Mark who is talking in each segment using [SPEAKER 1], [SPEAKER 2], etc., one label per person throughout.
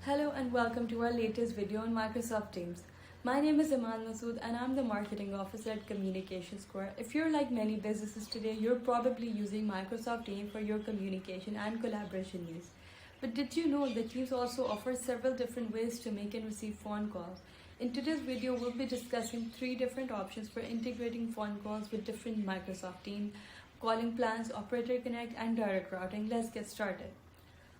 [SPEAKER 1] Hello and welcome to our latest video on Microsoft Teams. My name is Iman Masood and I'm the Marketing Officer at Communication Square. If you're like many businesses today, you're probably using Microsoft Teams for your communication and collaboration needs. But did you know that Teams also offers several different ways to make and receive phone calls? In today's video, we'll be discussing 3 different options for integrating phone calls with different Microsoft Teams, calling plans, Operator Connect, and direct routing. Let's get started.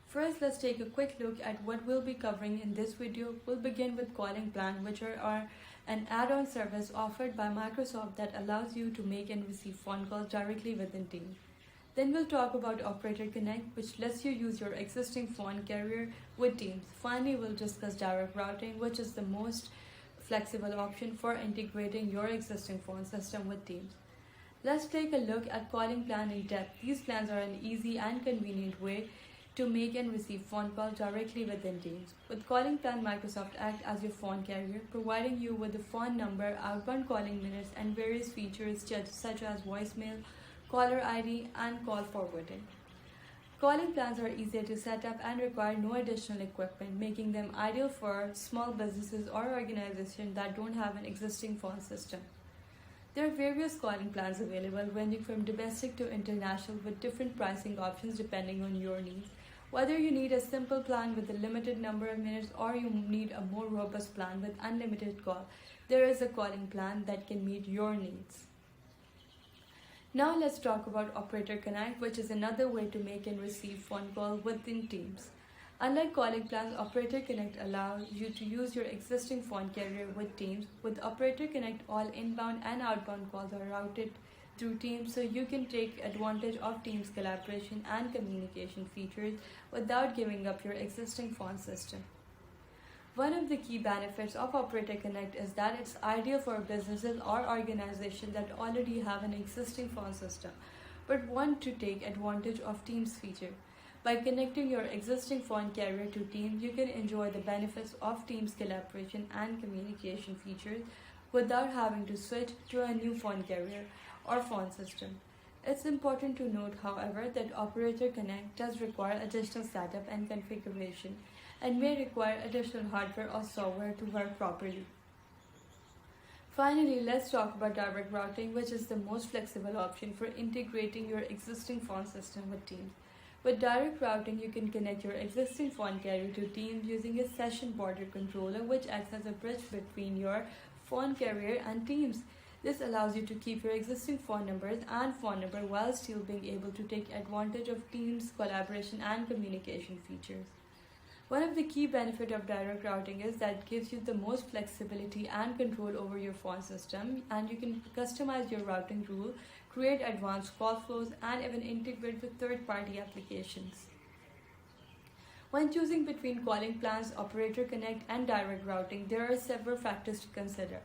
[SPEAKER 1] First, let's take a quick look at what we'll be covering in this video. We'll begin with Calling Plan, which are an add-on service offered by Microsoft that allows you to make and receive phone calls directly within Teams. Then we'll talk about Operator Connect, which lets you use your existing phone carrier with Teams. Finally, we'll discuss Direct Routing, which is the most flexible option for integrating your existing phone system with Teams. Let's take a look at Calling Plan in depth. These plans are an easy and convenient way to make and receive phone calls directly within Teams. With Calling Plan, Microsoft acts as your phone carrier, providing you with the phone number, outbound calling minutes, and various features such as voicemail, caller ID, and call forwarding. Calling plans are easier to set up and require no additional equipment, making them ideal for small businesses or organizations that don't have an existing phone system. There are various calling plans available, ranging from domestic to international, with different pricing options depending on your needs. Whether you need a simple plan with a limited number of minutes or you need a more robust plan with unlimited call, there is a calling plan that can meet your needs. Now let's talk about Operator Connect, which is another way to make and receive phone calls within Teams. Unlike calling plans, Operator Connect allows you to use your existing phone carrier with Teams. With Operator Connect, all inbound and outbound calls are routed through Teams, so you can take advantage of Teams collaboration and communication features without giving up your existing phone system. One of the key benefits of Operator Connect is that it's ideal for businesses or organizations that already have an existing phone system but want to take advantage of Teams feature. By connecting your existing phone carrier to Teams, you can enjoy the benefits of Teams collaboration and communication features without having to switch to a new phone carrier or phone system. It's important to note, however, that Operator Connect does require additional setup and configuration and may require additional hardware or software to work properly. Finally, let's talk about direct routing, which is the most flexible option for integrating your existing phone system with Teams. With direct routing, you can connect your existing phone carrier to Teams using a session border controller, which acts as a bridge between your phone carrier and Teams. This allows you to keep your existing phone numbers and phone number while still being able to take advantage of Teams collaboration and communication features. One of the key benefits of direct routing is that it gives you the most flexibility and control over your phone system, and you can customize your routing rule, create advanced call flows, and even integrate with third-party applications. When choosing between calling plans, Operator Connect, and direct routing, there are several factors to consider.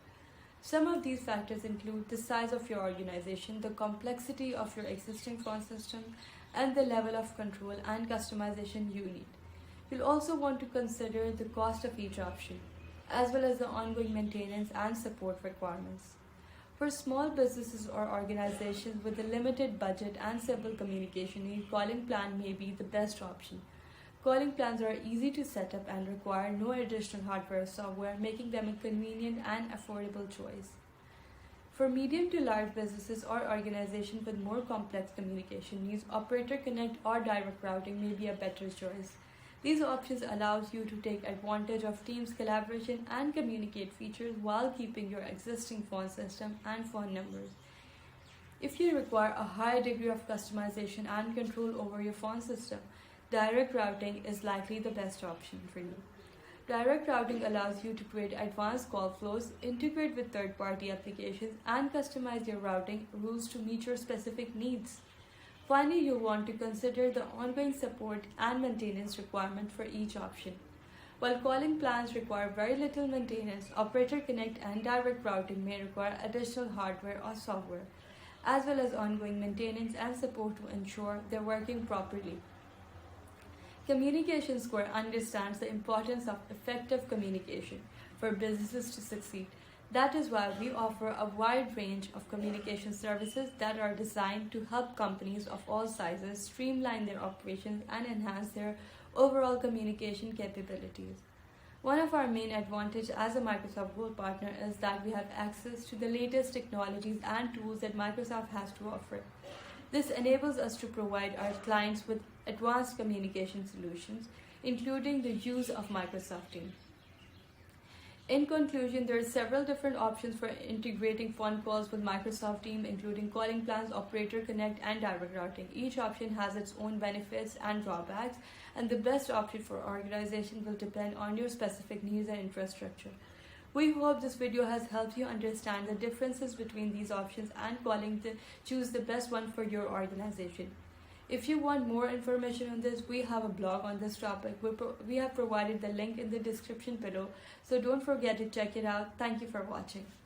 [SPEAKER 1] Some of these factors include the size of your organization, the complexity of your existing phone system, and the level of control and customization you need. You'll also want to consider the cost of each option, as well as the ongoing maintenance and support requirements. For small businesses or organizations with a limited budget and simple communication need, calling plan may be the best option. Calling plans are easy to set up and require no additional hardware or software, making them a convenient and affordable choice. For medium to large businesses or organizations with more complex communication needs, Operator Connect or direct routing may be a better choice. These options allow you to take advantage of Teams collaboration and communicate features while keeping your existing phone system and phone numbers. If you require a high degree of customization and control over your phone system, direct routing is likely the best option for you. Direct routing allows you to create advanced call flows, integrate with third-party applications, and customize your routing rules to meet your specific needs. Finally, you'll want to consider the ongoing support and maintenance requirement for each option. While calling plans require very little maintenance, Operator Connect and direct routing may require additional hardware or software, as well as ongoing maintenance and support to ensure they're working properly. Communication Square understands the importance of effective communication for businesses to succeed. That is why we offer a wide range of communication services that are designed to help companies of all sizes streamline their operations and enhance their overall communication capabilities. One of our main advantages as a Microsoft Gold partner is that we have access to the latest technologies and tools that Microsoft has to offer. This enables us to provide our clients with advanced communication solutions, including the use of Microsoft Teams. In conclusion, there are several different options for integrating phone calls with Microsoft Teams, including calling plans, Operator Connect, and direct routing. Each option has its own benefits and drawbacks, and the best option for organization will depend on your specific needs and infrastructure. We hope this video has helped you understand the differences between these options and choose the best one for your organization. If you want more information on this, we have a blog on this topic. We have provided the link in the description below, so don't forget to check it out. Thank you for watching.